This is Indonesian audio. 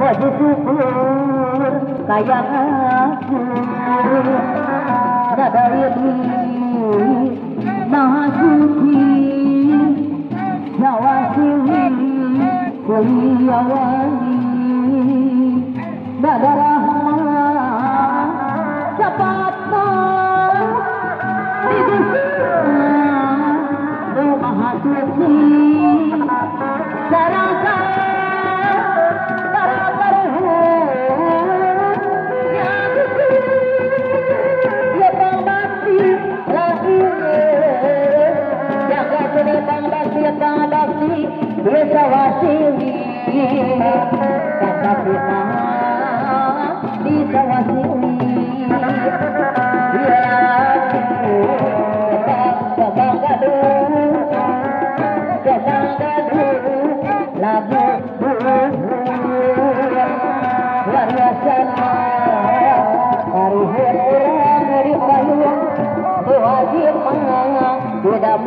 wajib syukur kayak aku sadaya diri maha suci Jawa Sili kuliah wali Dada rahmat cepatlah di dunia maha suci serahkan Desa Wasili kata kita Desa Wasili ya Gebang gaduh lagu luar biasa Karuhun orang dari payung wajib mengang tidak